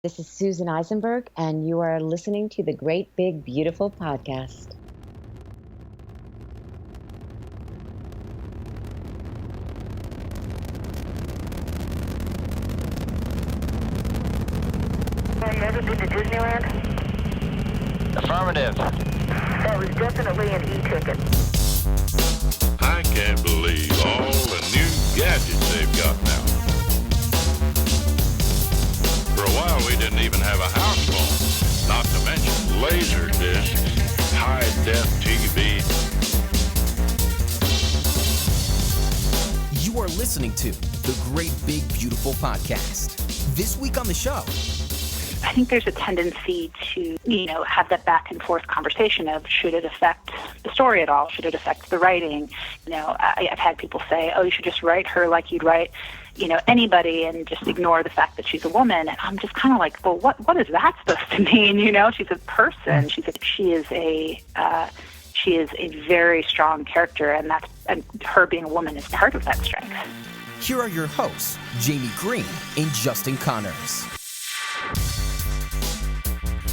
This is Susan Eisenberg, and you are listening to the Great Big Beautiful Podcast. Have you ever been to Disneyland? Affirmative. That was definitely an e-ticket. I can't believe all the new gadgets they've got now. For a while, we didn't even have a house phone, not to mention laser discs, high-def TV. You are listening to the Great Big Beautiful Podcast. This week on the show, I think there's a tendency to, have that back and forth conversation of should it affect the story at all? Should it affect the writing? I've had people say, oh, you should just write her like you'd write, anybody and just ignore the fact that she's a woman. And I'm just kind of like, well, what is that supposed to mean? She's a person. She is a very strong character, and her being a woman is part of that strength. here are your hosts, Jamie Greene and Justin Connors.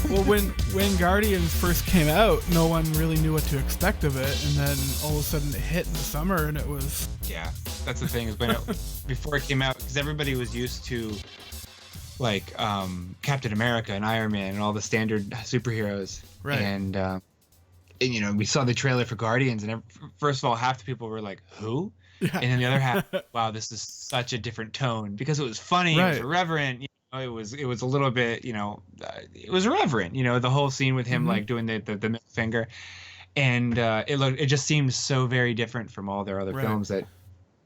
Well, when Guardians first came out, no one really knew what to expect of it, and then all of a sudden it hit in the summer, and it was... Yeah, that's the thing, is when before it came out, because everybody was used to, like, Captain America and Iron Man and all the standard superheroes. Right. And we saw the trailer for Guardians, and first of all, half the people were like, who? Yeah. And then the other half, wow, this is such a different tone, because it was funny, right. It was irreverent, it was a little bit, it was irreverent, the whole scene with him, like doing the middle finger, and it just seemed so very different from all their other right. films that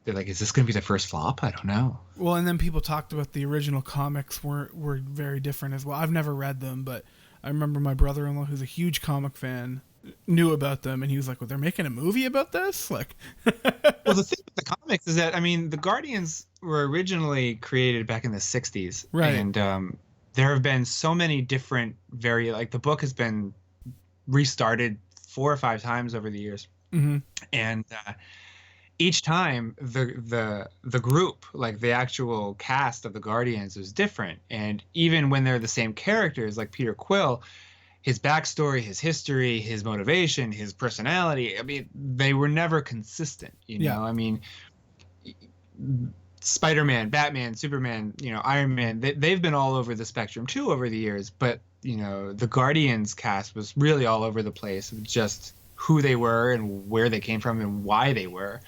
they're like, is this going to be the first flop? I don't know. Well, and then people talked about the original comics were very different as well. I've never read them, but I remember my brother-in-law, who's a huge comic fan, knew about them, and he was like, well, they're making a movie about this? Like, well, the thing with the comics is that, the Guardians were originally created back in the 60s. Right. And there have been so many different the book has been restarted 4 or 5 times over the years. Mm-hmm. And each time the group, like the actual cast of the Guardians, was different. And even when they're the same characters, like Peter Quill, his backstory, his history, his motivation, his personality, they were never consistent, Yeah. Spider-Man, Batman, Superman, Iron Man, they've been all over the spectrum too over the years, but the Guardians cast was really all over the place with just who they were and where they came from and why they were.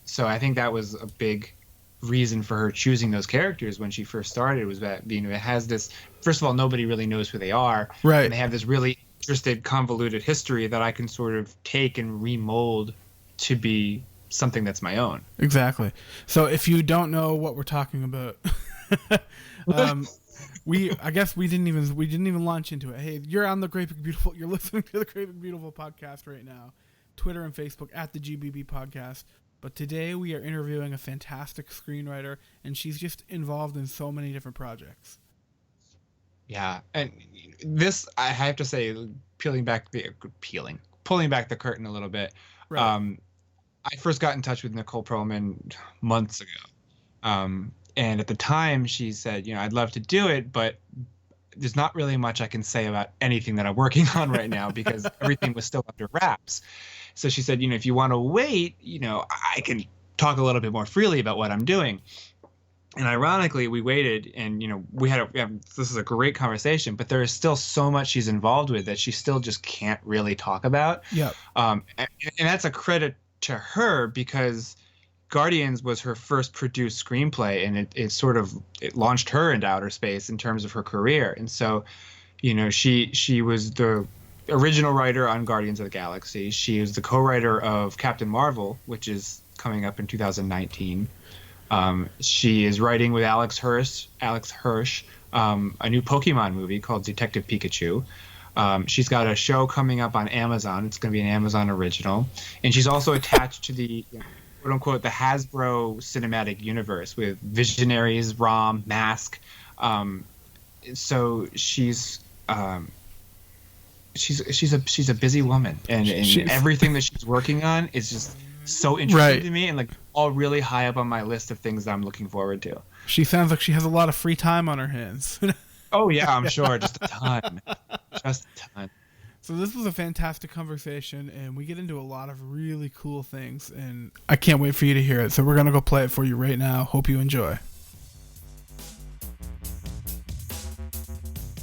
So I think that was a big reason for her choosing those characters when she first started, was that it has this, first of all, nobody really knows who they are, right? And they have this really interested, convoluted history that I can sort of take and remold to be something that's my own. Exactly. So if you don't know what we're talking about, I guess we didn't even launch into it. Hey, you're on the Great Big Beautiful, you're listening to the Great Big Beautiful podcast right now, Twitter and Facebook at the GBB podcast. But today we are interviewing a fantastic screenwriter, and she's just involved in so many different projects. Yeah, and this, I have to say, pulling back the curtain a little bit. Right. I first got in touch with Nicole Perlman months ago, and at the time she said, I'd love to do it, but there's not really much I can say about anything that I'm working on right now because everything was still under wraps. So she said, if you want to wait, I can talk a little bit more freely about what I'm doing. And ironically, we waited, and this is a great conversation, but there is still so much she's involved with that she still just can't really talk about. Yeah. And that's a credit to her, because Guardians was her first produced screenplay, and it launched her into outer space in terms of her career. And so, she was the original writer on Guardians of the Galaxy. She is the co-writer of Captain Marvel, which is coming up in 2019. She is writing with Alex Hirsch, a new Pokemon movie called Detective Pikachu. She's got a show coming up on Amazon. It's going to be an Amazon original. And she's also attached to the, quote unquote, the Hasbro cinematic universe with Visionaries, ROM, Mask. So she's a busy woman, and everything that she's working on is just so interesting to me, and like all really high up on my list of things that I'm looking forward to. She sounds like she has a lot of free time on her hands. Oh yeah, I'm sure. Just a ton. Just a ton. So this was a fantastic conversation, and we get into a lot of really cool things, and I can't wait for you to hear it. So we're going to go play it for you right now. Hope you enjoy.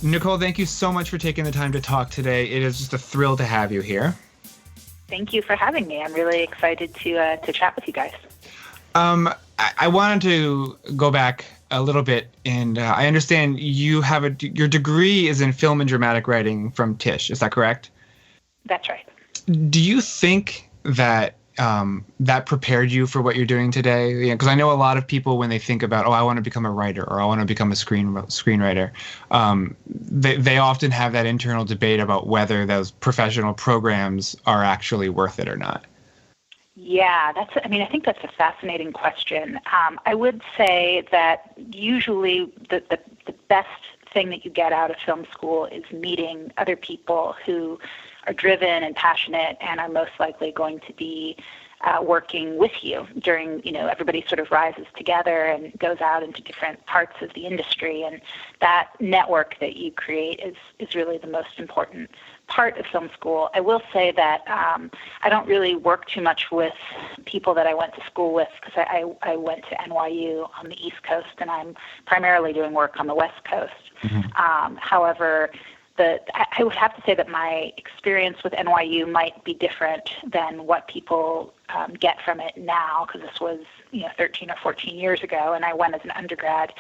Nicole, thank you so much for taking the time to talk today. It is just a thrill to have you here. Thank you for having me. I'm really excited to chat with you guys. I wanted to go back a little bit, and I understand you have your degree is in film and dramatic writing from Tisch. Is that correct? That's right. Do you think that that prepared you for what you're doing today? Because I know a lot of people, when they think about, I want to become a writer or I want to become a screenwriter, they often have that internal debate about whether those professional programs are actually worth it or not. Yeah, I think that's a fascinating question. I would say that usually the best thing that you get out of film school is meeting other people who are driven and passionate and are most likely going to be working with you during, everybody sort of rises together and goes out into different parts of the industry. And that network that you create is really the most important part of film school. I will say that I don't really work too much with people that I went to school with because I went to NYU on the East Coast, and I'm primarily doing work on the West Coast. Mm-hmm. However, I would have to say that my experience with NYU might be different than what people get from it now, because this was 13 or 14 years ago, and I went as an undergrad.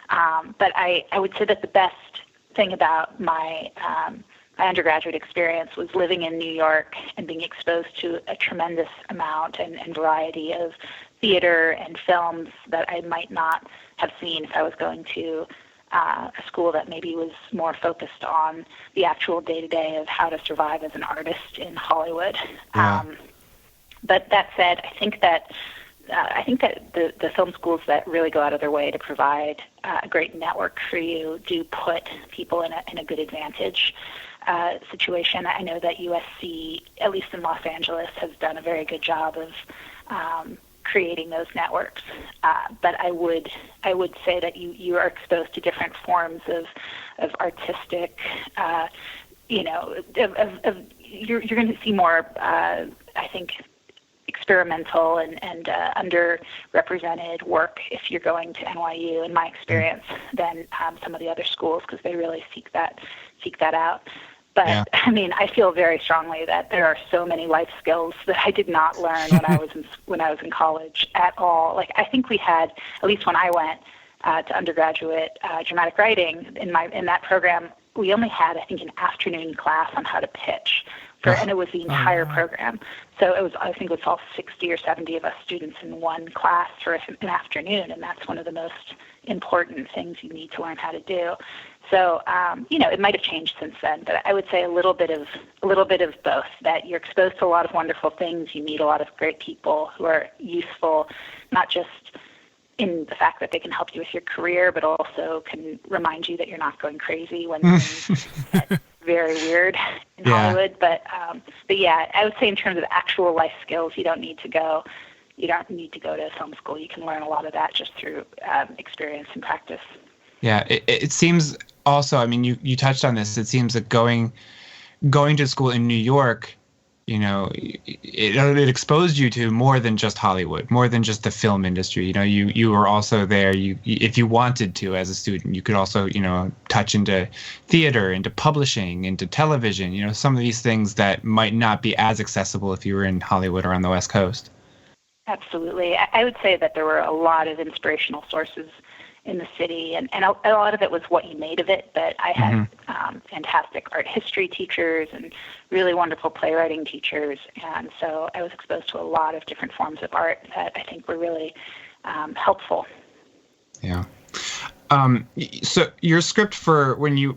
But I would say that the best thing about my undergraduate experience was living in New York and being exposed to a tremendous amount and variety of theater and films that I might not have seen if I was going to a school that maybe was more focused on the actual day-to-day of how to survive as an artist in Hollywood. Yeah. But that said, I think that the film schools that really go out of their way to provide a great network for you do put people in a good advantage situation. I know that USC, at least in Los Angeles, has done a very good job of creating those networks. But I would say that you are exposed to different forms of artistic, you're going to see more, I think, experimental and underrepresented work if you're going to NYU, in my experience, than some of the other schools, because they really seek that out. But yeah. I feel very strongly that there are so many life skills that I did not learn when I was in college at all. Like, I think we had, at least when I went to undergraduate dramatic writing in that program, we only had, I think, an afternoon class on how to pitch. And it was the entire program. So I think it was all 60 or 70 of us students in one class for an afternoon, and that's one of the most important things you need to learn how to do. So, it might have changed since then, but I would say a little bit of both, that you're exposed to a lot of wonderful things, you meet a lot of great people who are useful, not just in the fact that they can help you with your career, but also can remind you that you're not going crazy when things get very weird in Hollywood. But yeah, I would say in terms of actual life skills, you don't need to go to film school. You can learn a lot of that just through experience and practice. Yeah, it seems also, you touched on this, it seems that going to school in New York, it exposed you to more than just Hollywood, more than just the film industry. You were also there. If you wanted to, as a student, you could also, touch into theater, into publishing, into television. Some of these things that might not be as accessible if you were in Hollywood or on the West Coast. Absolutely, I would say that there were a lot of inspirational sources in the city, and a lot of it was what you made of it, but I had fantastic art history teachers and really wonderful playwriting teachers, and so I was exposed to a lot of different forms of art that I think were really helpful. Yeah. So your script for when you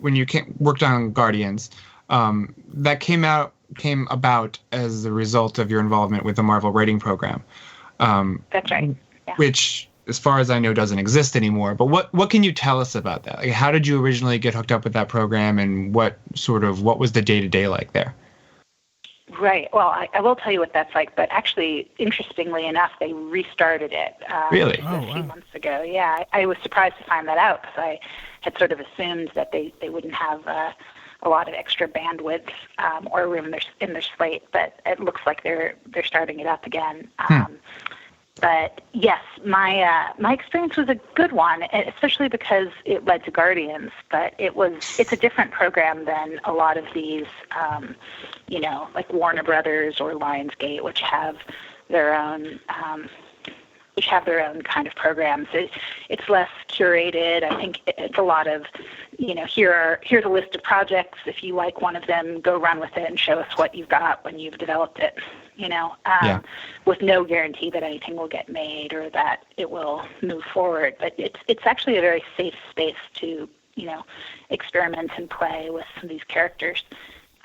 worked on Guardians, that came about as a result of your involvement with the Marvel writing program. That's right. Yeah. Which, as far as I know, doesn't exist anymore. But what can you tell us about that? Like, how did you originally get hooked up with that program, and what was the day-to-day like there? Right. Well, I will tell you what that's like, but actually, interestingly enough, they restarted it Really? a few months ago. Yeah, I was surprised to find that out because I had sort of assumed that they wouldn't have a lot of extra bandwidth or room in their slate, but it looks like they're starting it up again. But yes, my experience was a good one, especially because it led to Guardians. But it's a different program than a lot of these, like Warner Brothers or Lionsgate, which have their own kind of programs. It's less curated. I think it's a lot of, here's a list of projects. If you like one of them, go run with it and show us what you've got when you've developed it. With no guarantee that anything will get made or that it will move forward. But it's actually a very safe space to, experiment and play with some of these characters.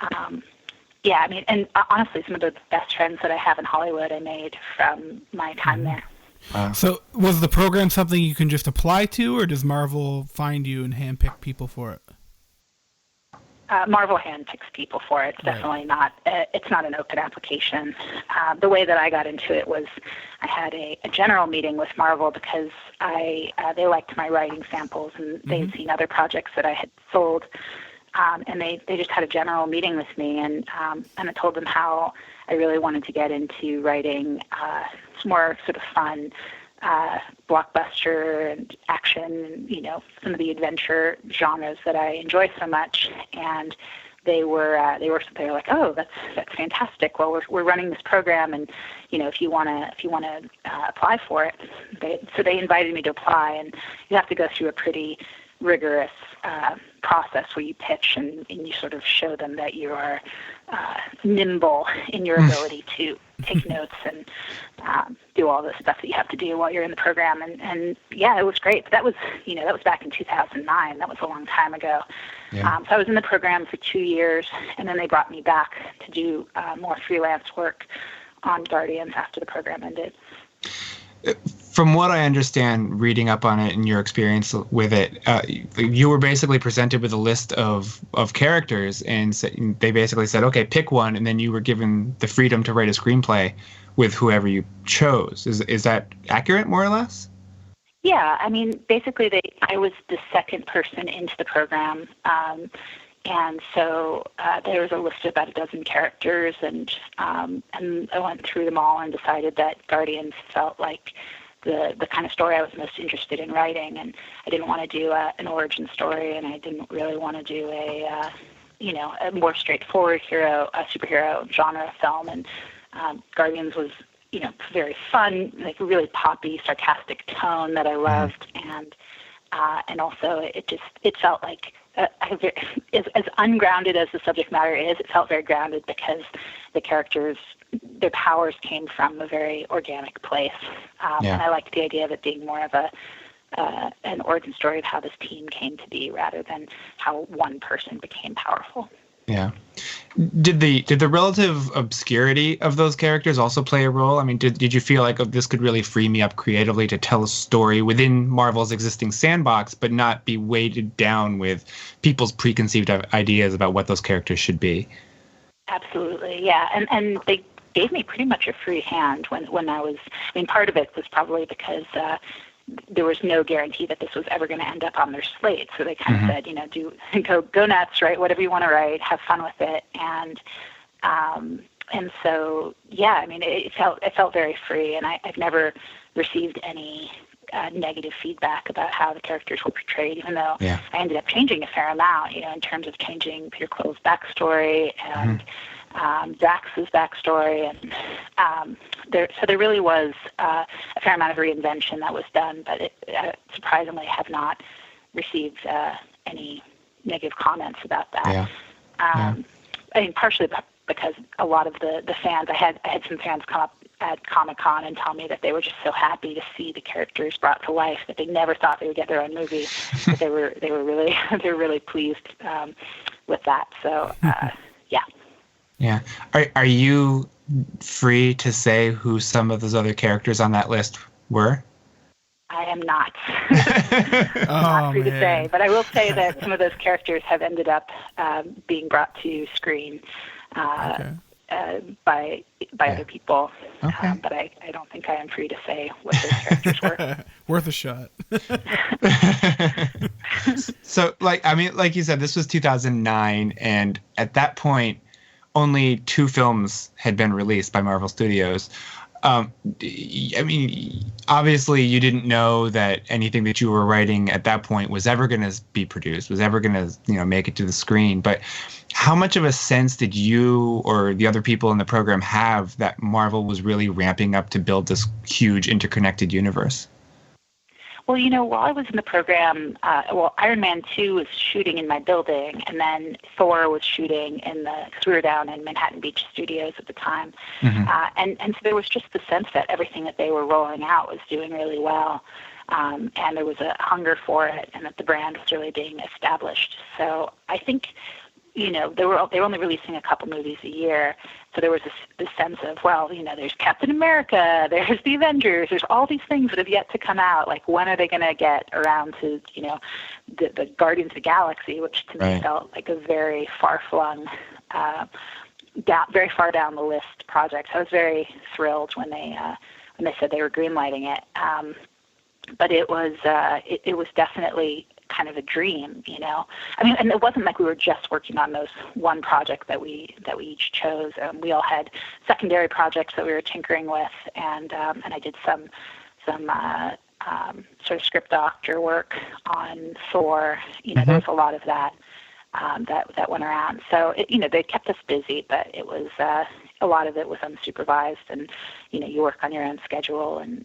And honestly, some of the best friends that I have in Hollywood I made from my time there. Wow. So was the program something you can just apply to, or does Marvel find you and handpick people for it? Marvel handpicks people for it. It's definitely not. It's not an open application. The way that I got into it was I had a general meeting with Marvel because they liked my writing samples and they had seen other projects that I had sold, and they just had a general meeting with me and I told them how I really wanted to get into writing some more sort of fun blockbuster and action and, some of the adventure genres that I enjoy so much. And they were like, oh, that's fantastic. Well, we're running this program, and if you want to apply for it, they invited me to apply, and you have to go through a pretty rigorous process where you pitch and you sort of show them that you are nimble in your ability to take notes and do all the stuff that you have to do while you're in the program. And yeah, it was great. But that was back in 2009. That was a long time ago. Yeah. So I was in the program for 2 years, and then they brought me back to do more freelance work on Guardians after the program ended. From what I understand, reading up on it and your experience with it, you were basically presented with a list of characters, and they basically said, okay, pick one, and then you were given the freedom to write a screenplay with whoever you chose. Is that accurate, more or less? Yeah, I mean, basically, I was the second person into the program, and so there was a list of about a dozen characters, and I went through them all and decided that Guardians felt like the kind of story I was most interested in writing, and I didn't want to do an origin story, and I didn't really want to do a more straightforward superhero genre film, and Guardians was very fun, like really poppy, sarcastic tone that I loved, and also it felt like as ungrounded as the subject matter is, it felt very grounded because the characters, their powers came from a very organic place. And I liked the idea of it being more of an origin story of how this team came to be rather than how one person became powerful. Yeah. Did the relative obscurity of those characters also play a role? I mean, did you feel like, oh, this could really free me up creatively to tell a story within Marvel's existing sandbox, but not be weighted down with people's preconceived ideas about what those characters should be? Absolutely, yeah. And they gave me pretty much a free hand when I was, part of it was probably because there was no guarantee that this was ever going to end up on their slate. So they kind of said, go nuts, write whatever you want to write, have fun with it. And so, yeah, it felt very free, and I've never received any negative feedback about how the characters were portrayed, even though I ended up changing a fair amount, in terms of changing Peter Quill's backstory and Drax's backstory, and there really was a fair amount of reinvention that was done, but it surprisingly have not received any negative comments about that. Partially because a lot of the fans, I had some fans come up at Comic-Con and tell me that they were just so happy to see the characters brought to life, that they never thought they would get their own movie, but they were really pleased with that. So yeah. Yeah. Are you free to say who some of those other characters on that list were? I am not. Not free to say, but I will say that some of those characters have ended up being brought to screen. by other people. Okay. But I don't think I am free to say what those characters were. Worth a shot. So, like you said, this was 2009, and at that point, only 2 films had been released by Marvel Studios. Obviously, you didn't know that anything that you were writing at that point was ever going to be produced, was ever going to, make it to the screen. But how much of a sense did you or the other people in the program have that Marvel was really ramping up to build this huge interconnected universe? Well, while I was in the program, Iron Man 2 was shooting in my building, and then Thor was shooting because we were down in Manhattan Beach Studios at the time. Mm-hmm. And so there was just the sense that everything that they were rolling out was doing really well. And there was a hunger for it, and that the brand was really being established. So I think, they were only releasing a couple movies a year. So there was this sense of, there's Captain America, there's the Avengers, there's all these things that have yet to come out. Like, when are they going to get around to, the Guardians of the Galaxy, which to me felt like a very far-flung, very far down the list project. So I was very thrilled when they said they were greenlighting it. But it was definitely kind of a dream, and it wasn't like we were just working on those one project that we each chose. We all had secondary projects that we were tinkering with, and I did some sort of script doctor work on Thor. There was a lot of that that went around. So they kept us busy, but it was a lot of it was unsupervised, and you work on your own schedule and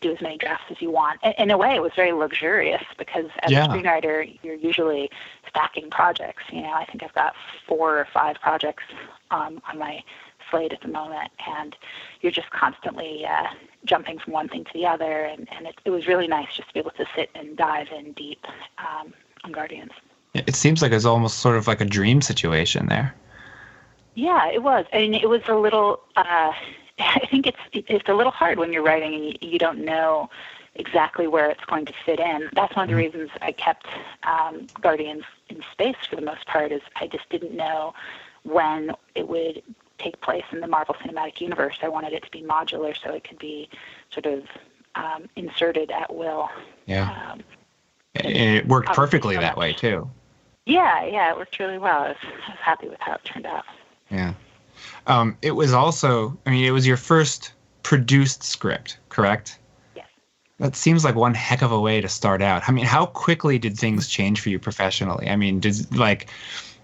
do as many drafts as you want. In a way, it was very luxurious because as a screenwriter, you're usually stacking projects. I think I've got 4 or 5 projects on my slate at the moment, and you're just constantly jumping from one thing to the other, and it was really nice just to be able to sit and dive in deep on Guardians. It seems like it's almost sort of like a dream situation there. Yeah, it was. I mean, it was a little. I think it's a little hard when you're writing and you don't know exactly where it's going to fit in. That's one of the reasons I kept Guardians in space for the most part. Is I just didn't know when it would take place in the Marvel Cinematic Universe. I wanted it to be modular so it could be sort of inserted at will. Yeah. And it worked perfectly that way too. Yeah, it worked really well. I was happy with how it turned out. Yeah. It was also, it was your first produced script, correct? Yes. That seems like one heck of a way to start out. How quickly did things change for you professionally?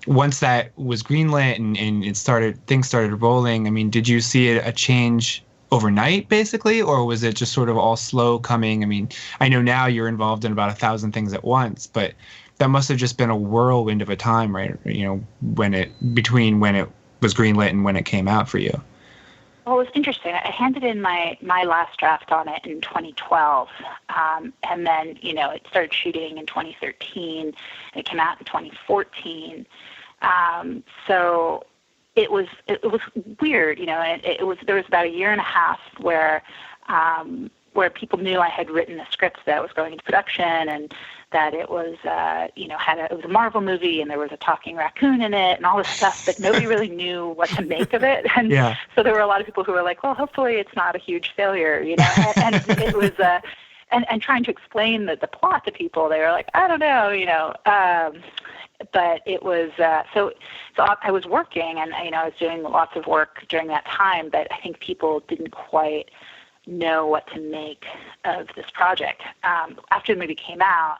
Once that was greenlit and things started rolling, did you see a change overnight, basically, or was it just sort of all slow coming? I know now you're involved in about 1,000 things at once, but that must have just been a whirlwind of a time, right? Between when it was greenlit and when it came out for you. Well, it was interesting. I handed in my last draft on it in 2012, and then it started shooting in 2013, and it came out in 2014. So it was weird, there was about a year and a half where people knew I had written a script that was going into production, and that it was, it was a Marvel movie, and there was a talking raccoon in it, and all this stuff, but nobody really knew what to make of it. And so there were a lot of people who were like, well, hopefully it's not a huge failure, and it was, and trying to explain the plot to people, they were like, I don't know, but it was, so I was working, and, I was doing lots of work during that time, but I think people didn't quite know what to make of this project. After the movie came out,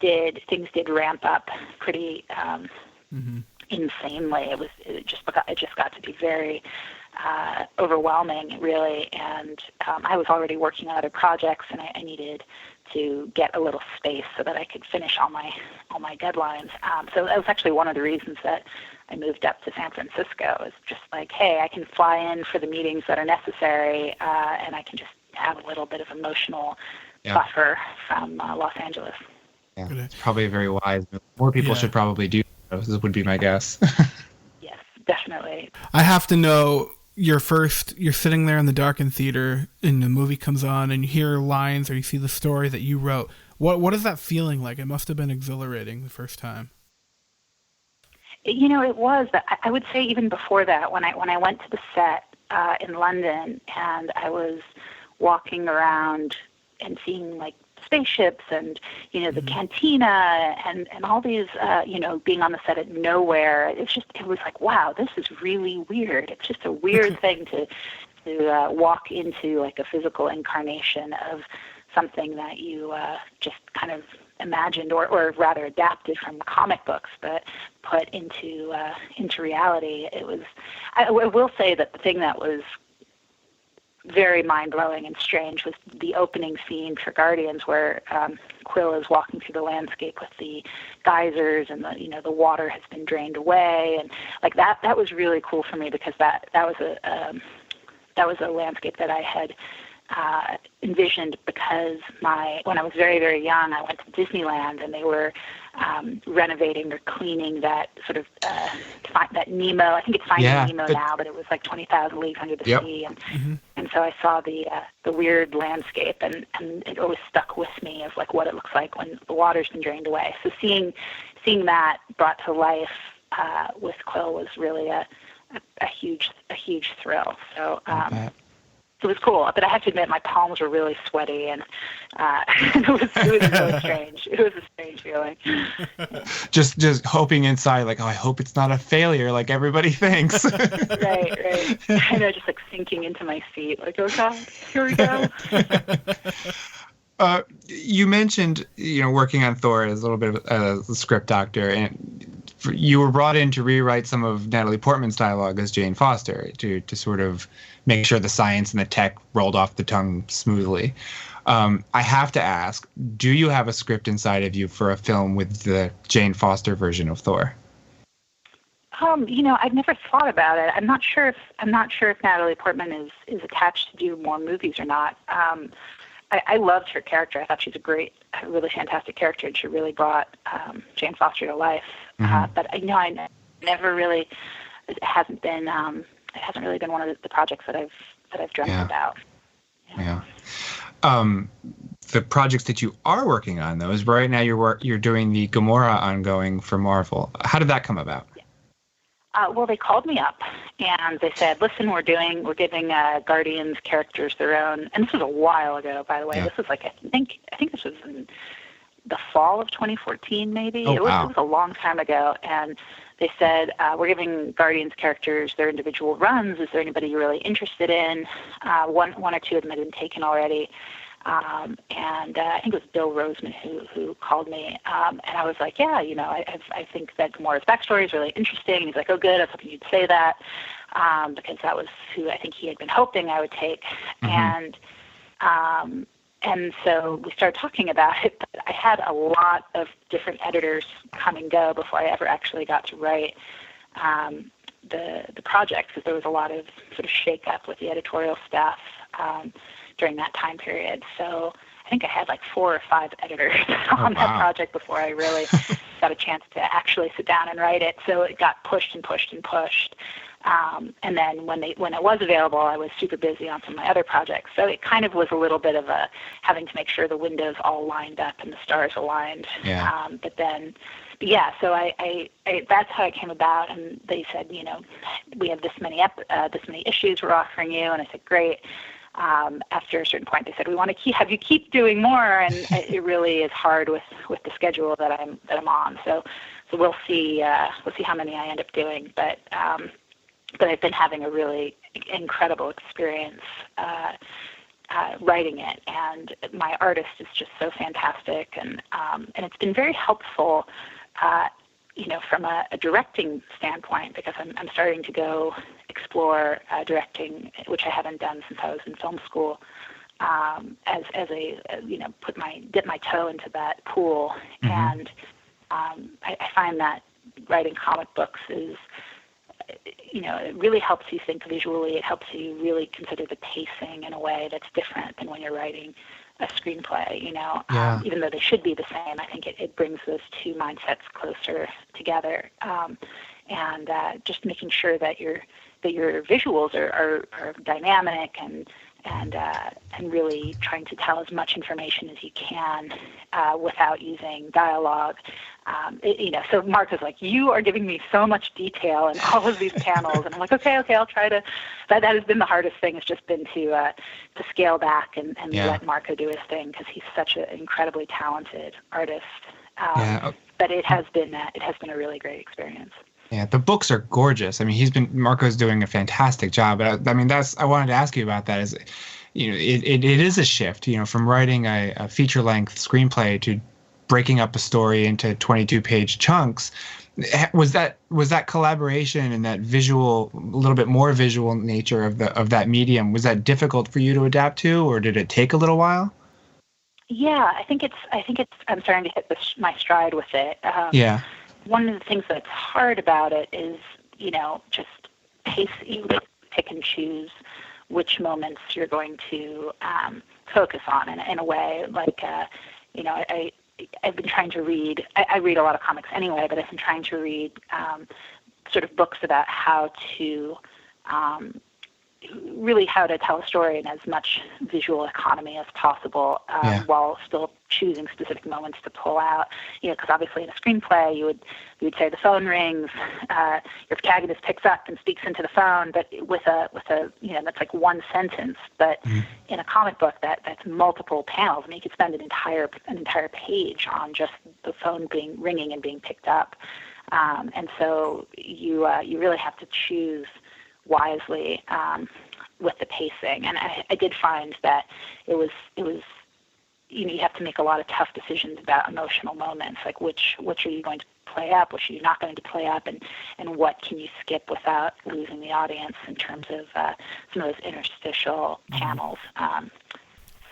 things did ramp up pretty insanely. It just got to be very overwhelming, really. And I was already working on other projects, and I needed to get a little space so that I could finish all my deadlines. So that was actually one of the reasons that I moved up to San Francisco. Is just like, hey, I can fly in for the meetings that are necessary, and I can just have a little bit of emotional buffer from Los Angeles. Yeah, it's probably very wise. More people should probably do that. This would be my guess. Yes, definitely. I have to know, you're sitting there in the darkened theater and the movie comes on and you hear lines or you see the story that you wrote. What is that feeling like? It must have been exhilarating the first time. It was. But I would say even before that, when I went to the set in London, and I was walking around and seeing like spaceships and the cantina and all these being on the set at nowhere, it was like, wow, this is really weird. It's just a weird thing to walk into, like a physical incarnation of something that you just kind of imagined or rather adapted from comic books, but put into reality. I will say that the thing that was very mind-blowing and strange was the opening scene for Guardians, where Quill is walking through the landscape with the geysers, and the water has been drained away, and like that was really cool for me, because that was a landscape that I had envisioned, because when I was very, very young, I went to Disneyland, and they were renovating or cleaning that sort of that Nemo. I think it's Finding Nemo now, but it was like 20,000 Leagues Under the Sea, and so I saw the weird landscape, and it always stuck with me of like what it looks like when the water's been drained away. So seeing that brought to life with Quill was really a huge thrill. So. It was cool, but I have to admit my palms were really sweaty, and it was really strange. It was a strange feeling. Just hoping inside, like, oh, I hope it's not a failure, like everybody thinks. Right. I know, just like sinking into my seat, like, oh God, here we go. You mentioned, working on Thor as a little bit of a script doctor, and you were brought in to rewrite some of Natalie Portman's dialogue as Jane Foster to sort of make sure the science and the tech rolled off the tongue smoothly. I have to ask, do you have a script inside of you for a film with the Jane Foster version of Thor? I've never thought about it. I'm not sure if Natalie Portman is attached to do more movies or not. I loved her character. I thought she's a really fantastic character, and she really brought Jane Foster to life. But I never really. It hasn't really been one of the projects that I've dreamt about. Yeah. The projects that you are working on, though, is right now you're doing the Gomorrah ongoing for Marvel. How did that come about? Well, they called me up and they said, "Listen, we're giving Guardians characters their own." And this was a while ago, by the way. Yeah. This was like I think this was in the fall of 2014, maybe. Oh, it was a long time ago, and they said, "We're giving Guardians characters their individual runs. Is there anybody you're really interested in?" One or two of them had been taken already. And I think it was Bill Roseman who called me, and I was like, yeah, I think that Gomorrah's backstory is really interesting. And he's like, oh, good, I was hoping you'd say that, because that was who I think he had been hoping I would take. And so we started talking about it, but I had a lot of different editors come and go before I ever actually got to write the project, because there was a lot of sort of shake-up with the editorial staff during that time period. So I think I had like 4 or 5 editors on that project before I really got a chance to actually sit down and write it. So it got pushed and pushed and pushed. And then when it was available, I was super busy on some of my other projects. So it kind of was a little bit of a having to make sure the windows all lined up and the stars aligned. Yeah. So I that's how it came about. And they said, we have this many issues we're offering you. And I said, great. After a certain point, they said, we want to have you keep doing more, and it really is hard with the schedule that I'm on. So we'll see how many I end up doing, but I've been having a really incredible experience writing it, and my artist is just so fantastic, and it's been very helpful. From a directing standpoint, because I'm starting to go explore directing, which I haven't done since I was in film school, as a dip my toe into that pool. And I find that writing comic books is, it really helps you think visually. It helps you really consider the pacing in a way that's different than when you're writing a screenplay, even though they should be the same. I think it brings those two mindsets closer together. and just making sure that your visuals are dynamic and really trying to tell as much information as you can without using dialogue. So Mark is like, you are giving me so much detail in all of these panels, and I'm like, okay, I'll try to. That has been the hardest thing. Has just been to scale back and let Marco do his thing, because he's such an incredibly talented artist. But it has been a really great experience. Yeah, the books are gorgeous. I mean, Marco's doing a fantastic job. But I wanted to ask you about that. Is, it is a shift, from writing a feature-length screenplay to breaking up a story into 22-page chunks. Was that collaboration and that visual, a little bit more visual nature of that medium, was that difficult for you to adapt to, or did it take a little while? Yeah, I think it's. I'm starting to hit my stride with it. One of the things that's hard about it is, just pace. You pick and choose which moments you're going to focus on in a way. Like, I've been trying to read. I read a lot of comics anyway, but I've been trying to read sort of books about how to tell a story in as much visual economy as possible, while still choosing specific moments to pull out. Because obviously in a screenplay, you would say the phone rings, your protagonist picks up and speaks into the phone, but with a that's like one sentence. But in a comic book, that's multiple panels. I mean, you could spend an entire page on just the phone ringing and being picked up, and so you really have to choose wisely with the pacing. And I did find that it was you have to make a lot of tough decisions about emotional moments, like which are you going to play up, which are you not going to play up, and what can you skip without losing the audience in terms of some of those interstitial panels.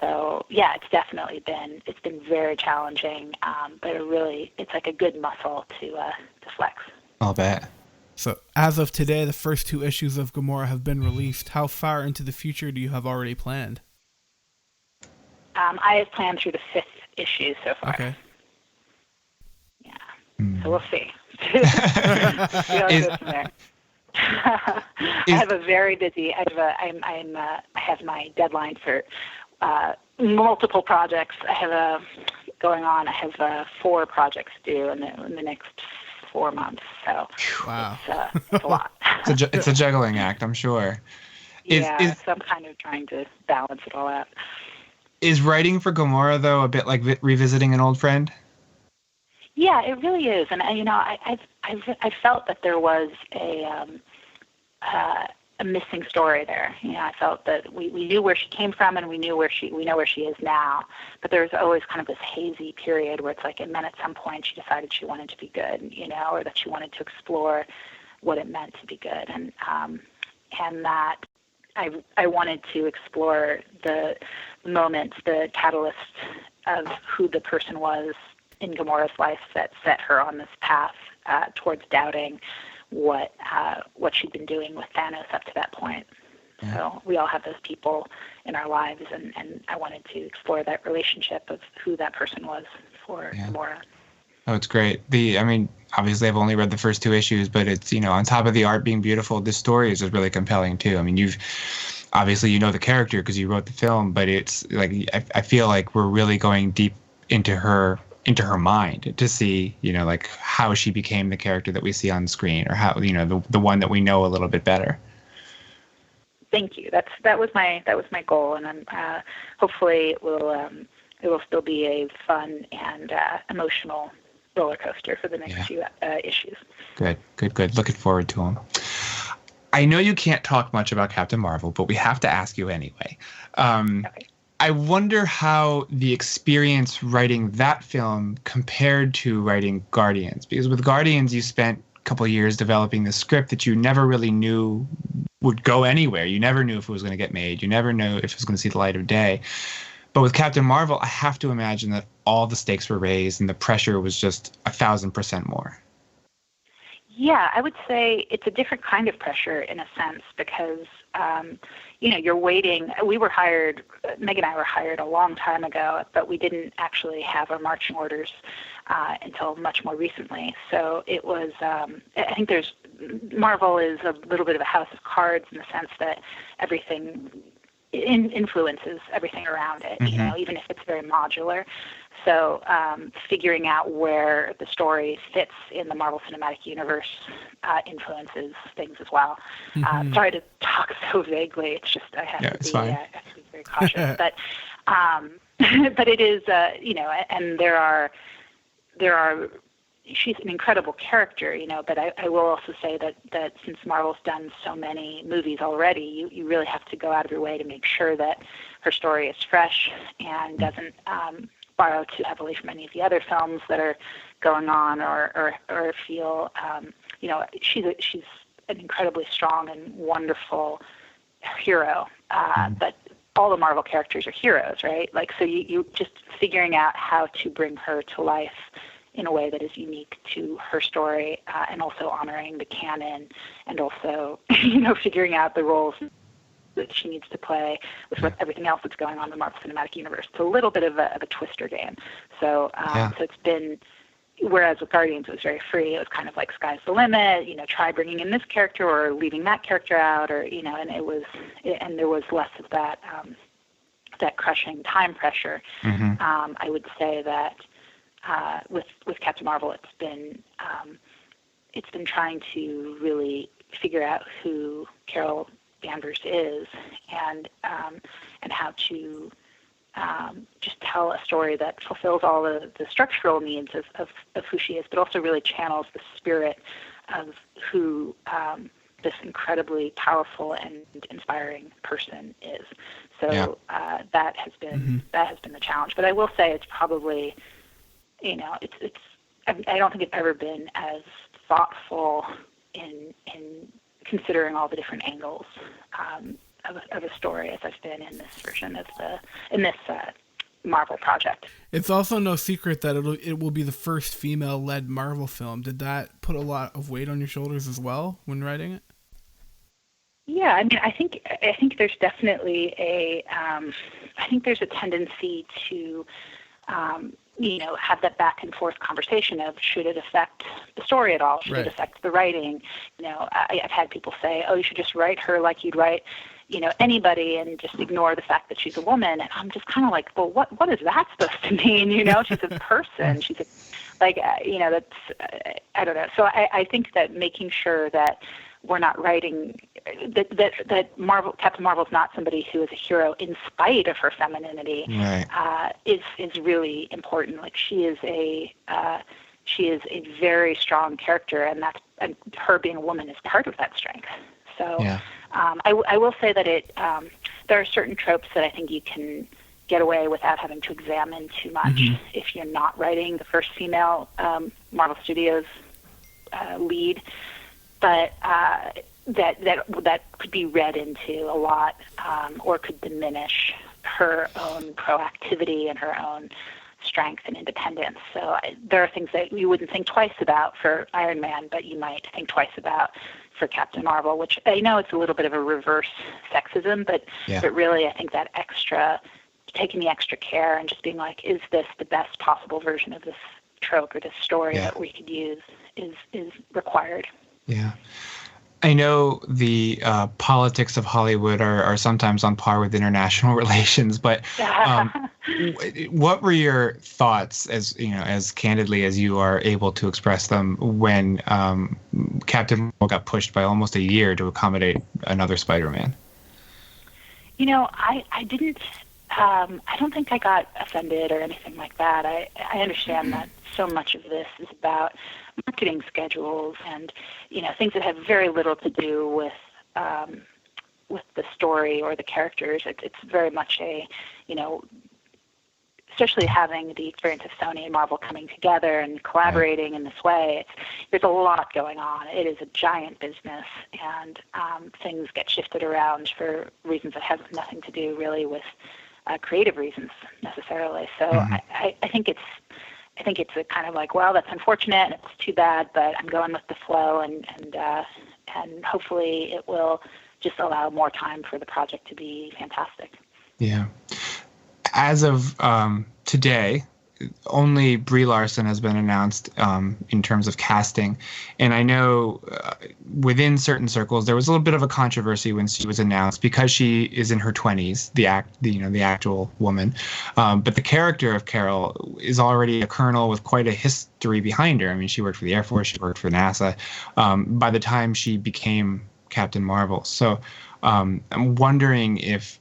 So yeah, it's been very challenging, but it's like a good muscle to flex. I'll bet. So as of today, the first 2 issues of Gomorrah have been released. How far into the future do you have already planned? I have planned through the 5th issue so far. Okay. Yeah. So we'll see. I have a very busy. I have my deadline for multiple projects. I have going on. I have 4 projects due in the next 4 months. So wow, it's a lot. It's a juggling act, I'm sure. So I'm kind of trying to balance it all out. Is writing for Gomorrah, though, a bit like revisiting an old friend? Yeah, it really is. And I felt that there was a missing story there. I felt that we knew where she came from, and we know where she is now. But there's always kind of this hazy period where it's like, and then at some point she decided she wanted to be good, or that she wanted to explore what it meant to be good, and that I wanted to explore the moments, the catalyst of who the person was in Gomorrah's life that set her on this path towards doubting what she'd been doing with Thanos up to that point. Yeah. So we all have those people in our lives, and I wanted to explore that relationship of who that person was for Gomorrah. Oh, it's great. Obviously I've only read the first 2 issues, but it's, on top of the art being beautiful, the story is just really compelling too. I mean, obviously the character because you wrote the film, but it's like, I feel like we're really going deep into her mind to see, like how she became the character that we see on screen, or how, the one that we know a little bit better. Thank you. That was my goal, and I'm hopefully it will still be a fun and emotional roller coaster for the next few issues. Good. Looking forward to them. I know you can't talk much about Captain Marvel, but we have to ask you anyway. Okay. I wonder how the experience writing that film compared to writing Guardians, because with Guardians you spent a couple of years developing the script that you never really knew would go anywhere. You never knew if it was going to get made. You never knew if it was going to see the light of day. But with Captain Marvel, I have to imagine that all the stakes were raised and the pressure was just 1,000% more. Yeah, I would say it's a different kind of pressure in a sense because, you're waiting. We were hired, Meg and I were hired a long time ago, but we didn't actually have our marching orders until much more recently. So it was, I think Marvel is a little bit of a house of cards in the sense that everything influences everything around it, even if it's very modular. So figuring out where the story fits in the Marvel Cinematic Universe influences things as well. Sorry to talk so vaguely. It's just I have to be very cautious. But but it is, and there are. She's an incredible character, but I will also say that since Marvel's done so many movies already, you really have to go out of your way to make sure that her story is fresh and doesn't borrow too heavily from any of the other films that are going on or feel, she's an incredibly strong and wonderful hero, but all the Marvel characters are heroes, right? Like, so you just figuring out how to bring her to life in a way that is unique to her story, and also honoring the canon, and also, figuring out the roles that she needs to play with everything else that's going on in the Marvel Cinematic Universe. It's a little bit of a twister game. So, so it's been, whereas with Guardians it was very free. It was kind of like sky's the limit. Try bringing in this character or leaving that character out, or and there was less of that that crushing time pressure. I would say that. With Captain Marvel, it's been trying to really figure out who Carol Danvers is, and how to just tell a story that fulfills all the structural needs of who she is, but also really channels the spirit of who this incredibly powerful and inspiring person is. So that has been the challenge. But I will say it's probably, I don't think it's ever been as thoughtful in considering all the different angles of a story as I've been in this version of this Marvel project. It's also no secret that it will be the first female-led Marvel film. Did that put a lot of weight on your shoulders as well when writing it? Yeah, I mean, I think there's definitely there's a tendency to have that back and forth conversation of should it affect the story at all? Should it affect the writing? I've had people say, oh, you should just write her like you'd write, anybody, and just ignore the fact that she's a woman. And I'm just kind of like, well, what is that supposed to mean? She's a person. She's that's, I don't know. So I think that making sure that we're not writing that Captain Marvel is not somebody who is a hero in spite of her femininity, is really important. Like, she is a very strong character, and her being a woman is part of that strength. So I will say that there are certain tropes that I think you can get away without having to examine too much if you're not writing the first female Marvel Studios lead. But that could be read into a lot, or could diminish her own proactivity and her own strength and independence. So there are things that you wouldn't think twice about for Iron Man, but you might think twice about for Captain Marvel, which I know it's a little bit of a reverse sexism, but really I think that taking the extra care and just being like, is this the best possible version of this trope or this story that we could use is required. Yeah. I know the politics of Hollywood are sometimes on par with international relations, but what were your thoughts, as candidly as you are able to express them, when Captain Marvel got pushed by almost a year to accommodate another Spider-Man? I didn't. I don't think I got offended or anything like that. I understand that so much of this is about marketing schedules and things that have very little to do with the story or the characters. It's very much especially having the experience of Sony and Marvel coming together and collaborating in this way. There's a lot going on. It is a giant business, and things get shifted around for reasons that have nothing to do really with creative reasons necessarily. So I think I think it's a kind of like, well, that's unfortunate and it's too bad, but I'm going with the flow, and hopefully it will just allow more time for the project to be fantastic. Yeah. As of today, only Brie Larson has been announced in terms of casting, and I know within certain circles there was a little bit of a controversy when she was announced because she is in her 20s, the actual woman, but the character of Carol is already a colonel with quite a history behind her. I mean, she worked for the Air Force, she worked for NASA by the time she became Captain Marvel. So I'm wondering if,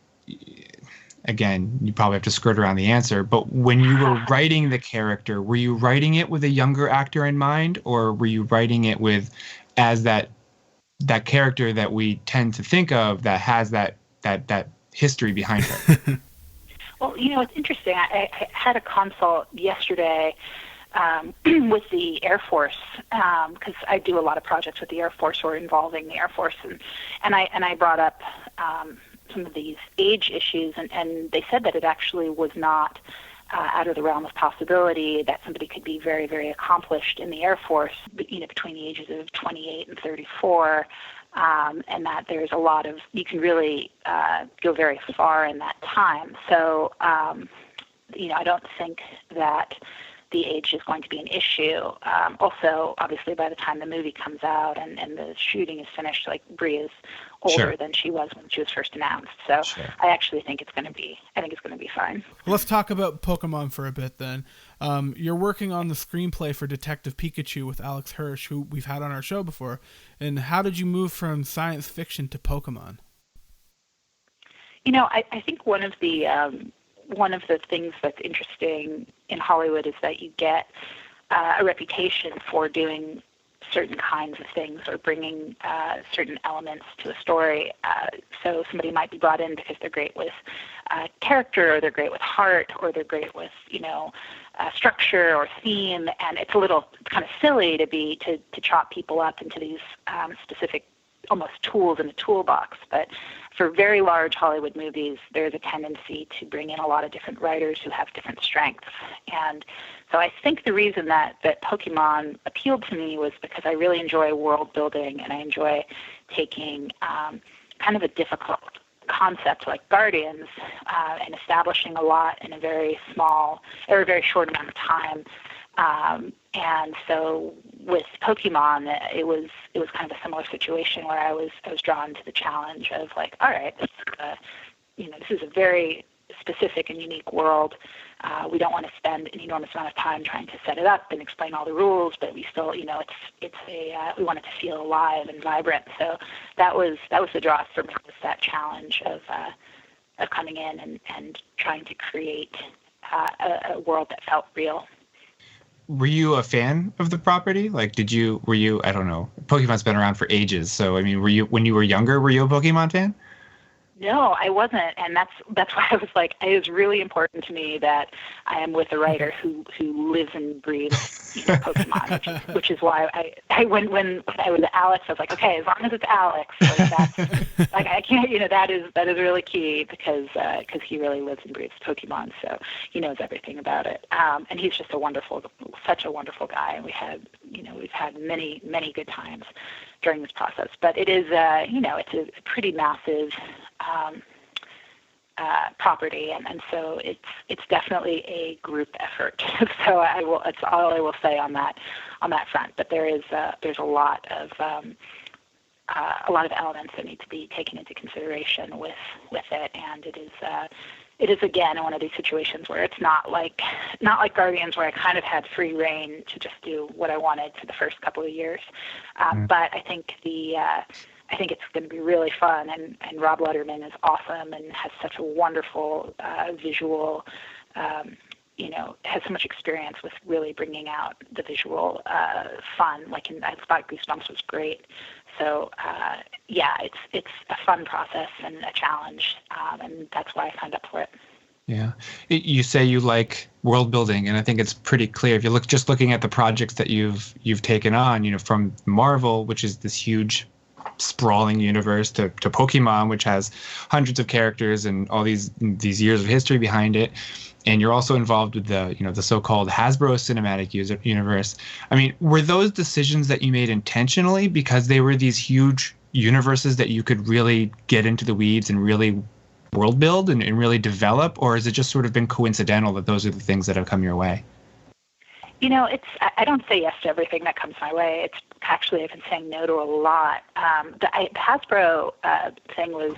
again, you probably have to skirt around the answer, but when you were writing the character, were you writing it with a younger actor in mind, or were you writing it with as that character that we tend to think of that has that history behind her? Well, it's interesting. I had a consult yesterday with the Air Force, because I do a lot of projects with the Air Force or involving the Air Force, and I brought up some of these age issues, and they said that it actually was not out of the realm of possibility that somebody could be very, very accomplished in the Air Force, between the ages of 28 and 34, and that there's a lot of, you can really go very far in that time. So, I don't think that the age is going to be an issue. Also, obviously, by the time the movie comes out and the shooting is finished, like, Brie is older Sure. than she was when she was first announced. So Sure. I actually think it's going to be fine. Let's talk about Pokemon for a bit then. You're working on the screenplay for Detective Pikachu with Alex Hirsch, who we've had on our show before. And how did you move from science fiction to Pokemon? I think one of the things that's interesting in Hollywood is that you get a reputation for doing certain kinds of things or bringing certain elements to a story. So somebody might be brought in because they're great with character, or they're great with heart, or they're great with structure or theme, and it's kind of silly to chop people up into these specific almost tools in a toolbox. But for very large Hollywood movies, there's a tendency to bring in a lot of different writers who have different strengths. And so I think the reason that Pokemon appealed to me was because I really enjoy world building, and I enjoy taking kind of a difficult concept like Guardians and establishing a lot in a very small or a very short amount of time. And so with Pokemon, it was kind of a similar situation where I was drawn to the challenge of, like, all right, this is a very specific and unique world. We don't want to spend an enormous amount of time trying to set it up and explain all the rules, but we still, we want it to feel alive and vibrant. So that was the draw for me, was that challenge of coming in and trying to create a world that felt real. Were you a fan of the property? Like, were you, I don't know, Pokemon's been around for ages. So, I mean, when you were younger, were you a Pokemon fan? No, I wasn't, and that's why I was like, it was really important to me that I am with a writer who lives and breathes Pokemon, which is why I when I was Alex, I was like, okay, as long as it's Alex, like, that's like, I can't, that is really key because he really lives and breathes Pokemon, so he knows everything about it, and he's just such a wonderful guy, and we've had many good times during this process. But it is, it's a pretty massive property, and so it's definitely a group effort. So it's all I will say on that front. But there's a lot of elements that need to be taken into consideration with it, and it is again one of these situations where it's not like Guardians, where I kind of had free reign to just do what I wanted for the first couple of years. But I think I think it's going to be really fun, and Rob Letterman is awesome and has such a wonderful visual, has so much experience with really bringing out the visual fun. Like, I thought Goosebumps was great. So, it's a fun process and a challenge, and that's why I signed up for it. Yeah. You say you like world building, and I think it's pretty clear if you looking at the projects that you've taken on, from Marvel, which is this huge sprawling universe, to Pokemon, which has hundreds of characters and all these years of history behind it. And you're also involved with the so-called Hasbro cinematic universe. I mean, were those decisions that you made intentionally because they were these huge universes that you could really get into the weeds and really world build and really develop, or has it just sort of been coincidental that those are the things that have come your way? I don't say yes to everything that comes my way. It's actually, I've been saying no to a lot. The Hasbro thing was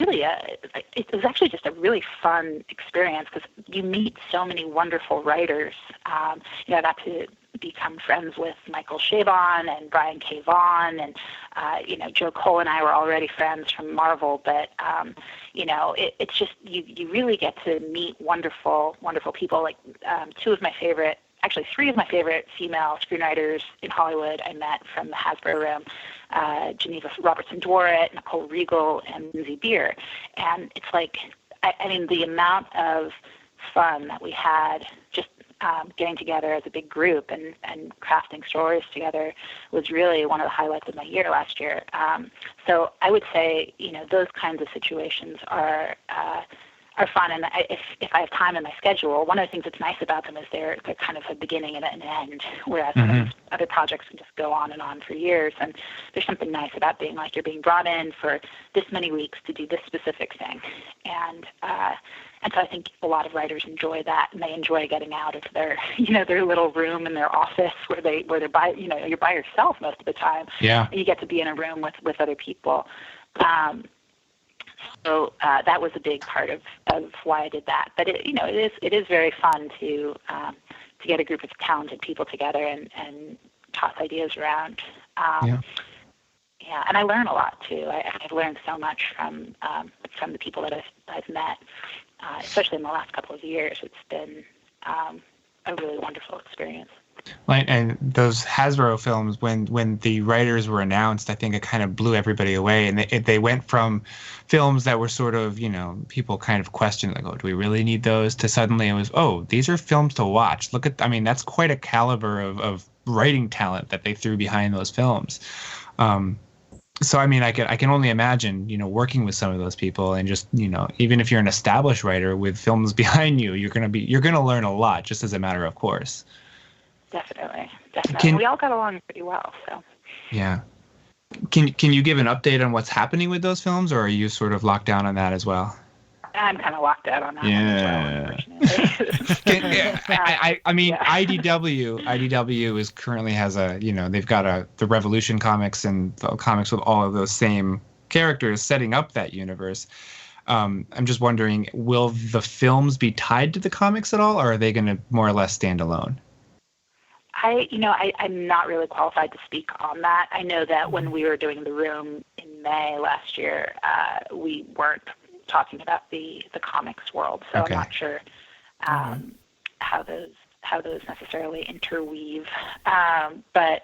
really it was actually just a really fun experience because you meet so many wonderful writers. I got to become friends with Michael Chabon and Brian K. Vaughan, and Joe Cole and I were already friends from Marvel, but it's just you really get to meet wonderful people. Like three of my favorite female screenwriters in Hollywood I met from the Hasbro room: Geneva Robertson-Dworet, Nicole Regal, and Lindsay Beer. And it's like, I mean, the amount of fun that we had just getting together as a big group and crafting stories together was really one of the highlights of my year last year. So I would say, those kinds of situations are fun, and if I have time in my schedule, one of the things that's nice about them is they're kind of a beginning and an end, whereas some of these other projects can just go on and on for years. And there's something nice about being like you're being brought in for this many weeks to do this specific thing, and so I think a lot of writers enjoy that, and they enjoy getting out of their their little room in their office where they're by you're by yourself most of the time. Yeah, and you get to be in a room with other people. So that was a big part of why I did that. But it is very fun to get a group of talented people together and toss ideas around. Yeah, and I learn a lot too. I've learned so much from the people that I've met, especially in the last couple of years. It's been a really wonderful experience. And those Hasbro films, when the writers were announced, I think it kind of blew everybody away. And they went from films that were sort of, people kind of questioned, like, oh, do we really need those? To suddenly it was, oh, these are films to watch. That's quite a caliber of writing talent that they threw behind those films. So, I mean, I can only imagine, working with some of those people and just, even if you're an established writer with films behind you, you're going to learn a lot just as a matter of course. Definitely. We all got along pretty well, so. Yeah. Can you give an update on what's happening with those films, or are you sort of locked down on that as well? I'm kind of locked out on that one as well, unfortunately. IDW is currently has they've got the Revolution comics and the comics with all of those same characters setting up that universe. I'm just wondering, will the films be tied to the comics at all, or are they going to more or less stand alone? I'm not really qualified to speak on that. I know that when we were doing The Room in May last year, we weren't talking about the comics world, so okay. I'm not sure how those necessarily interweave. But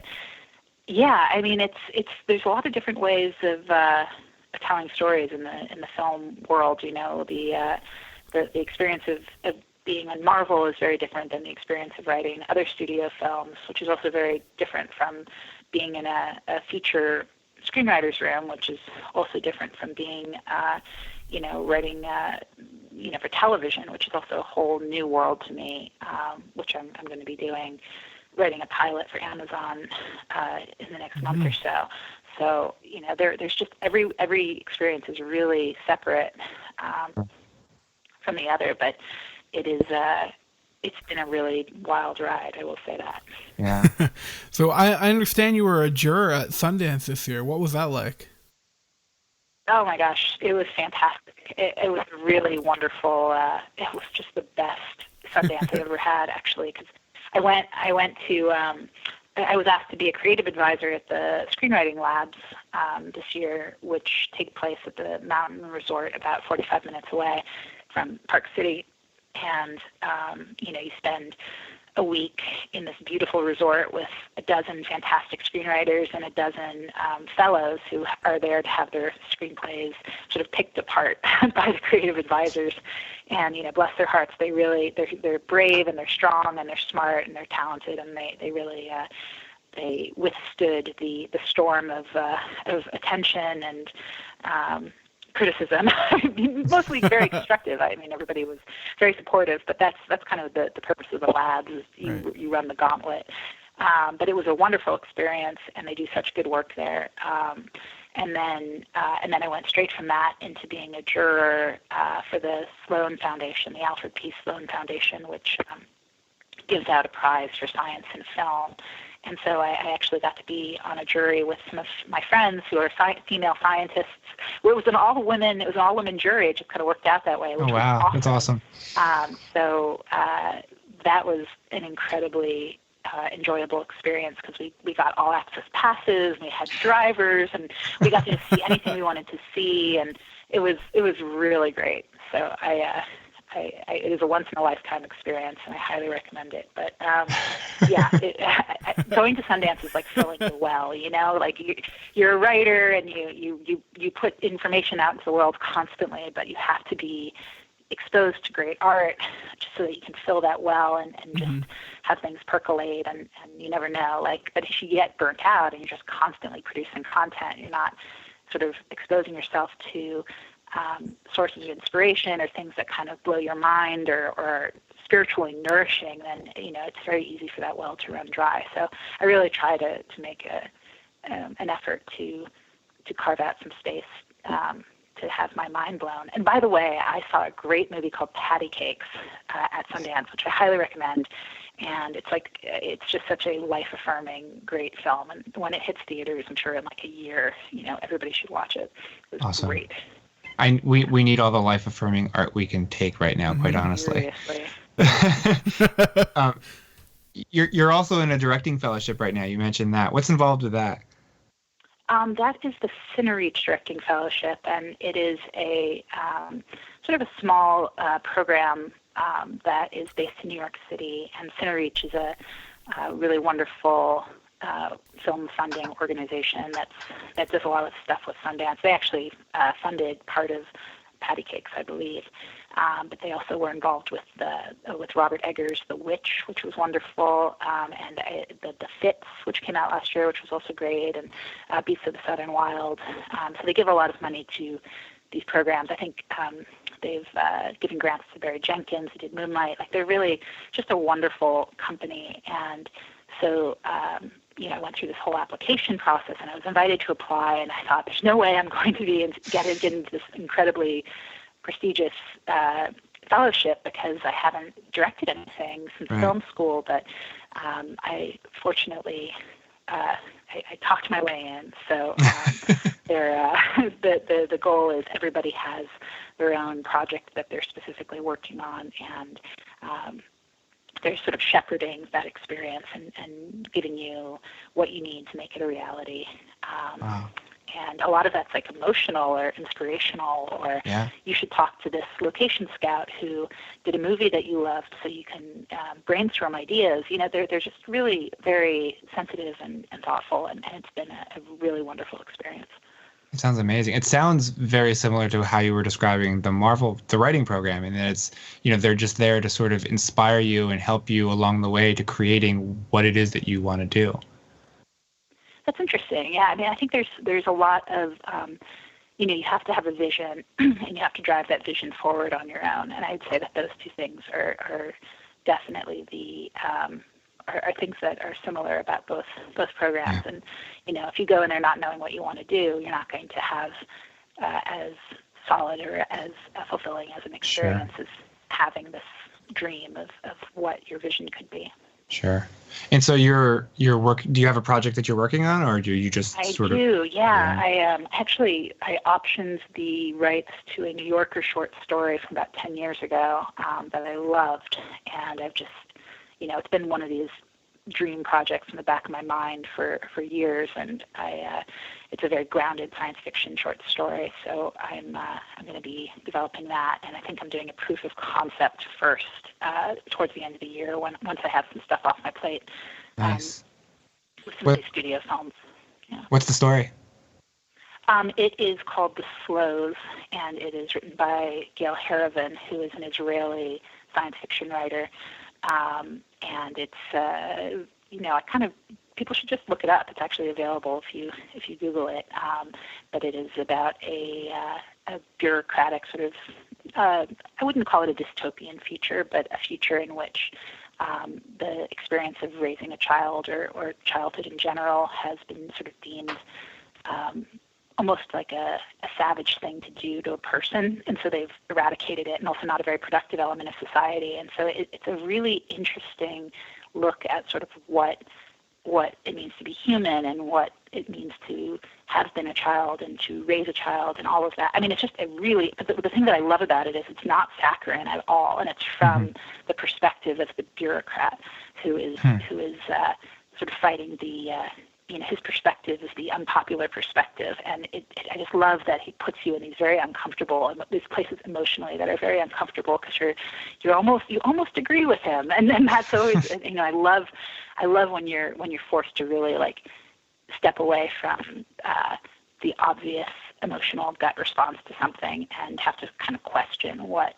yeah, I mean, it's there's a lot of different ways of telling stories in the film world. The experience of being on Marvel is very different than the experience of writing other studio films, which is also very different from being in a feature screenwriter's room, which is also different from being, writing, for television, which is also a whole new world to me, which I'm going to be doing, writing a pilot for Amazon in the next month or so. So, there's just every experience is really separate from the other, but it is it's been a really wild ride, I will say that. Yeah. So I understand you were a juror at Sundance this year. What was that like? Oh my gosh, it was fantastic. It was really wonderful. It was just the best Sundance I've ever had, actually, because I was asked to be a creative advisor at the Screenwriting Labs this year, which take place at the Mountain Resort about 45 minutes away from Park City. And, you spend a week in this beautiful resort with a dozen fantastic screenwriters and a dozen fellows who are there to have their screenplays sort of picked apart by the creative advisors. And, bless their hearts, they're brave and they're strong and they're smart and they're talented, and they really they withstood the storm of attention and criticism. Mostly very constructive. I mean, everybody was very supportive, but that's kind of the purpose of the labs is you run the gauntlet. But it was a wonderful experience, and they do such good work there. And then I went straight from that into being a juror for the Sloan Foundation, the Alfred P. Sloan Foundation, which gives out a prize for science in film. And so I actually got to be on a jury with some of my friends who are female scientists. It was an all-women jury. It just kind of worked out that way. Which oh, wow. Was awesome. That's awesome. So that was an incredibly enjoyable experience because we got all access passes, we had drivers, and we got to see anything we wanted to see, and it was really great. So it is a once in a lifetime experience, and I highly recommend it. But going to Sundance is like filling the well, like you're a writer and you put information out into the world constantly, but you have to be exposed to great art just so that you can fill that well and just have things percolate, and you never know. But if you get burnt out and you're just constantly producing content, you're not sort of exposing yourself to sources of inspiration or things that kind of blow your mind or spiritually nourishing, then it's very easy for that well to run dry. So I really try to make an effort to carve out some space to have my mind blown. And by the way, I saw a great movie called Patty Cakes at Sundance, which I highly recommend. And it's just such a life-affirming, great film. And when it hits theaters, I'm sure in like a year, everybody should watch it. It was awesome. Great. We need all the life-affirming art we can take right now, quite honestly. You're also in a directing fellowship right now. You mentioned that. What's involved with that? That is the CineReach Directing Fellowship, and it is a sort of a small program that is based in New York City. And CineReach is a really wonderful film funding organization that does a lot of stuff with Sundance. They actually funded part of Patty Cakes, I believe. But they also were involved with Robert Eggers' The Witch, which was wonderful, and the Fits, which came out last year, which was also great, and Beasts of the Southern Wild. So they give a lot of money to these programs. I think they've given grants to Barry Jenkins, who did Moonlight. They're really just a wonderful company. And so I went through this whole application process, and I was invited to apply, and I thought, there's no way I'm going to get into this incredibly prestigious fellowship because I haven't directed anything since film school. But I fortunately I talked my way in. So the goal is everybody has their own project that they're specifically working on, and they're sort of shepherding that experience and giving you what you need to make it a reality. Wow. And a lot of that's like emotional or inspirational, or you should talk to this location scout who did a movie that you loved so you can brainstorm ideas. They're just really very sensitive and thoughtful, and it's been a really wonderful experience. It sounds amazing. It sounds very similar to how you were describing the writing program, and that it's, they're just there to sort of inspire you and help you along the way to creating what it is that you want to do. That's interesting. Yeah, I mean, I think there's a lot of, you have to have a vision and you have to drive that vision forward on your own. And I'd say that those two things are definitely are things that are similar about both programs. And, if you go in there not knowing what you want to do, you're not going to have as solid or as fulfilling as an experience as having this dream of what your vision could be. Sure. And so your work, do you have a project that you're working on, or do you just I optioned the rights to a New Yorker short story from about 10 years ago that I loved, and I've just, it's been one of these dream projects in the back of my mind for years, and it's a very grounded science fiction short story, so I'm going to be developing that, and I think I'm doing a proof of concept first towards the end of the year once I have some stuff off my plate. Nice. With some new studio films. Yeah. What's the story? It is called The Slows, and it is written by Gail Haravan, who is an Israeli science fiction writer. And it's, I kind of people should just look it up. It's actually available if you Google it. But it is about a bureaucratic sort of, I wouldn't call it a dystopian future, but a future in which the experience of raising a child or childhood in general has been sort of deemed almost like a savage thing to do to a person, and so they've eradicated it, and also not a very productive element of society. And so it's a really interesting look at sort of what it means to be human and what it means to have been a child and to raise a child and all of that. I mean, it's just but the thing that I love about it is it's not saccharine at all, and it's from the perspective of the bureaucrat who is sort of fighting the his perspective is the unpopular perspective, and I just love that he puts you in these very uncomfortable, these places emotionally that are very uncomfortable because you almost agree with him, and then that's always I love when you're forced to really like step away from the obvious emotional gut response to something and have to kind of question what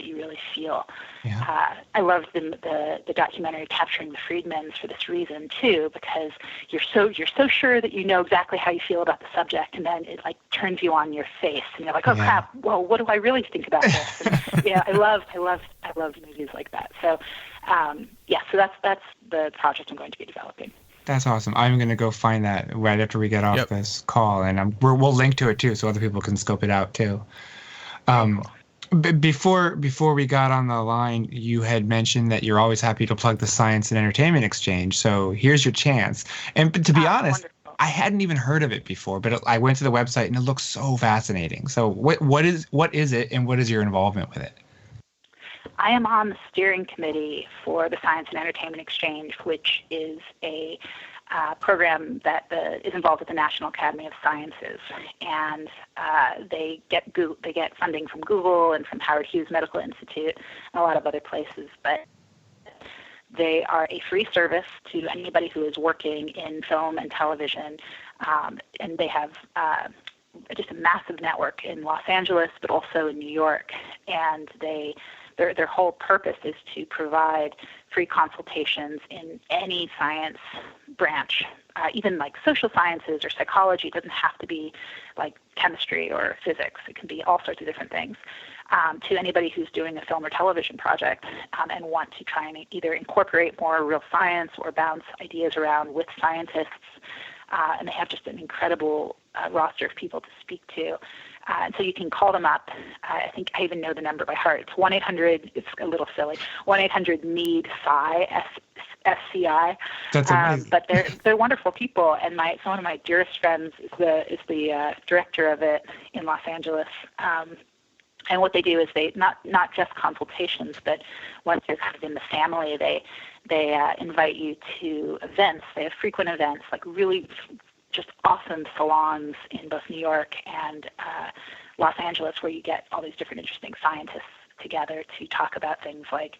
you really feel. Yeah. I love the documentary Capturing the Friedmans for this reason too, because you're so sure that you know exactly how you feel about the subject, and then it like turns you on your face, and you're like, oh crap, well, what do I really think about this? And, I love movies like that. So so that's the project I'm going to be developing. That's awesome. I'm going to go find that right after we get off this call, and we'll link to it too, so other people can scope it out too. Before we got on the line, you had mentioned that you're always happy to plug the Science and Entertainment Exchange. So here's your chance. And to be honest, wonderful. I hadn't even heard of it before, but I went to the website and it looks so fascinating. So what is it, and what is your involvement with it? I am on the steering committee for the Science and Entertainment Exchange, which is a program that is involved with the National Academy of Sciences, and they get funding from Google and from Howard Hughes Medical Institute and a lot of other places. But they are a free service to anybody who is working in film and television, and they have just a massive network in Los Angeles, but also in New York, and their whole purpose is to provide free consultations in any science branch, even like social sciences or psychology. It doesn't have to be like chemistry or physics. It can be all sorts of different things, to anybody who's doing a film or television project and want to try and either incorporate more real science or bounce ideas around with scientists. And they have just an incredible roster of people to speak to. And so you can call them up. I think I even know the number by heart. It's 1-800, it's a little silly, 1-800-NEED-SCI, SCI. That's amazing. But they're wonderful people, and one of my dearest friends is the director of it in Los Angeles. And what they do is they not just consultations, but once you're kind of in the family, they invite you to events. They have frequent events, like really just awesome salons in both New York and Los Angeles, where you get all these different interesting scientists together to talk about things like,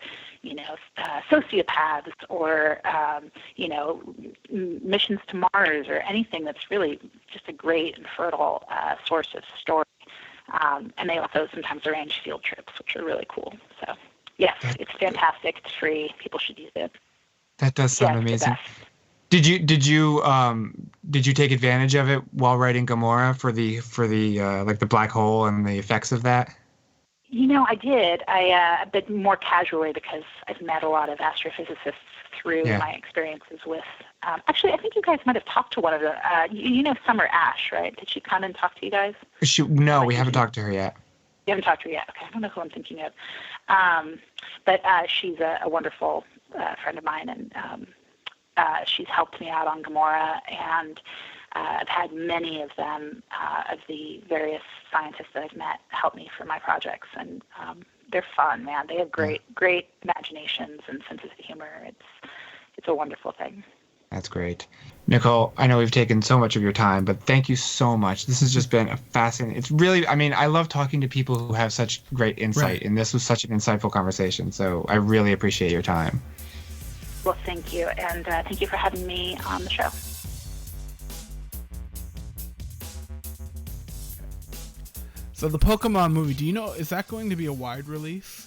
sociopaths or, missions to Mars or anything that's really just a great and fertile source of story. And they also sometimes arrange field trips, which are really cool. So, yes, it's fantastic. It's free. People should use it. That does sound amazing. Did you take advantage of it while writing Gomorrah for the like the black hole and the effects of that? I did. But more casually, because I've met a lot of astrophysicists through my experiences with. Actually, I think you guys might have talked to one of the. Summer Ash, right? Did she come and talk to you guys? No, we haven't talked to her yet. You haven't talked to her yet. Okay, I don't know who I'm thinking of. But she's a wonderful friend of mine, and she's helped me out on Gomorrah, and I've had many of them, of the various scientists that I've met, help me for my projects, and they're fun, man. They have great imaginations and senses of humor. It's a wonderful thing. That's great. Nicole, I know we've taken so much of your time, but thank you so much. This has just been a fascinating. It's really, I love talking to people who have such great insight, and this was such an insightful conversation, so I really appreciate your time. Well, thank you, and thank you for having me on the show. So the Pokemon movie, do you know, is that going to be a wide release?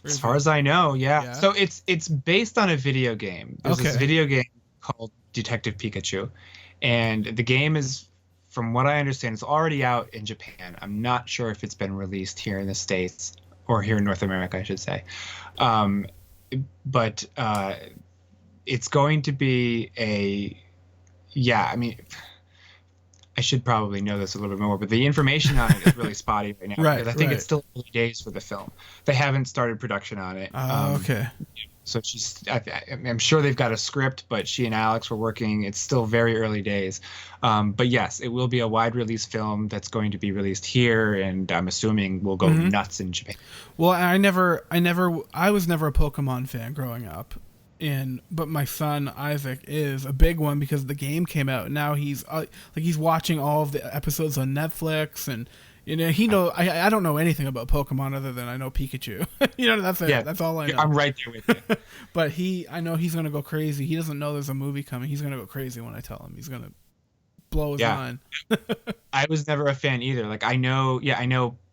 As far as I know, yeah. So it's based on a video game. There's this video game called Detective Pikachu, and the game is, from what I understand, it's already out in Japan. I'm not sure if it's been released here in the States or here in North America, I should say. But it's going to be I mean, I should probably know this a little bit more, but the information on it is really spotty right now. Because I think it's still early days for the film. They haven't started production on it. Okay. So I'm sure they've got a script, but she and Alex were working. It's still very early days. But yes, it will be a wide release film that's going to be released here, and I'm assuming will go nuts in Japan. Well, I was never a Pokemon fan growing up. But my son Isaac is a big one because the game came out, and now he's he's watching all of the episodes on Netflix, and I don't know anything about Pokemon other than I know Pikachu. That's it. That's all I know. I'm right there with you. But I know he's gonna go crazy. He doesn't know there's a movie coming. He's gonna go crazy when I tell him. He's gonna blow his mind. I was never a fan either. I know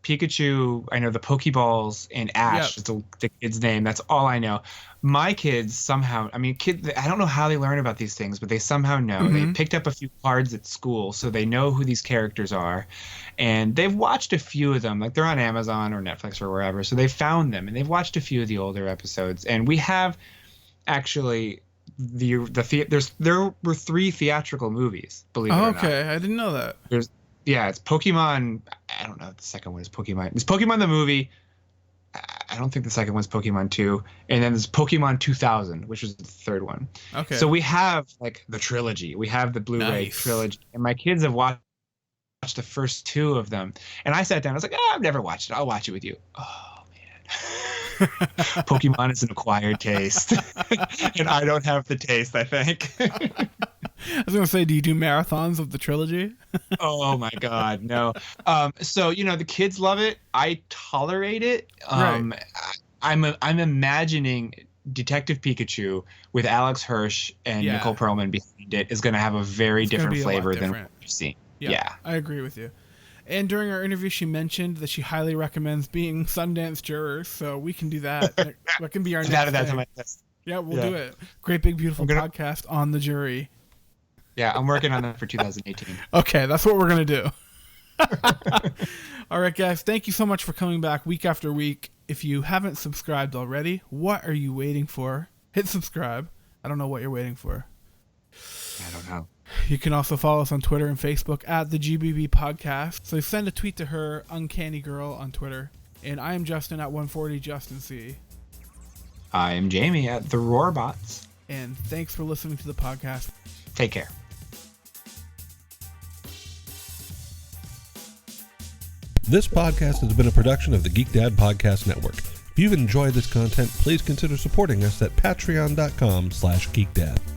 Pikachu, I know the Pokeballs, and Ash is the kid's name. That's all I know. My kids somehow, I don't know how they learn about these things, but they somehow know. They picked up a few cards at school, so they know who these characters are. And they've watched a few of them. They're on Amazon or Netflix or wherever, so they found them. And they've watched a few of the older episodes. And we have actually... there were 3 theatrical movies, believe it or not. Okay, I didn't know that. It's Pokemon. I don't know if the second one is Pokemon. It's Pokemon the movie. I don't think the second one's Pokemon 2. And then there's Pokemon 2000, which was the third one. Okay. So we have the trilogy. We have the Blu-ray trilogy. And my kids have watched the first 2 of them. And I sat down. I was like, I've never watched it. I'll watch it with you. Oh, man. Pokemon is an acquired taste. And I don't have the taste, I think. I was going to say, do you do marathons of the trilogy? Oh my God, no. So, the kids love it. I tolerate it. I'm imagining Detective Pikachu with Alex Hirsch and Nicole Perlman behind it is going to have a very different flavor than what we've seen. Yeah, I agree with you. And during our interview, she mentioned that she highly recommends being Sundance jurors, so we can do that. That can be our next thing. My list. Yeah, we'll do it. Great Big Beautiful Podcast on the jury. Yeah, I'm working on that for 2018. Okay, that's what we're going to do. All right, guys, thank you so much for coming back week after week. If you haven't subscribed already, what are you waiting for? Hit subscribe. I don't know what you're waiting for. I don't know. You can also follow us on Twitter and Facebook at the GBB Podcast. So send a tweet to her, Uncanny Girl, on Twitter. And I am Justin at 140 Justin C. I am Jamie at the Roarbots. And thanks for listening to the podcast. Take care. This podcast has been a production of the Geek Dad Podcast Network. If you've enjoyed this content, please consider supporting us at patreon.com/geekdad.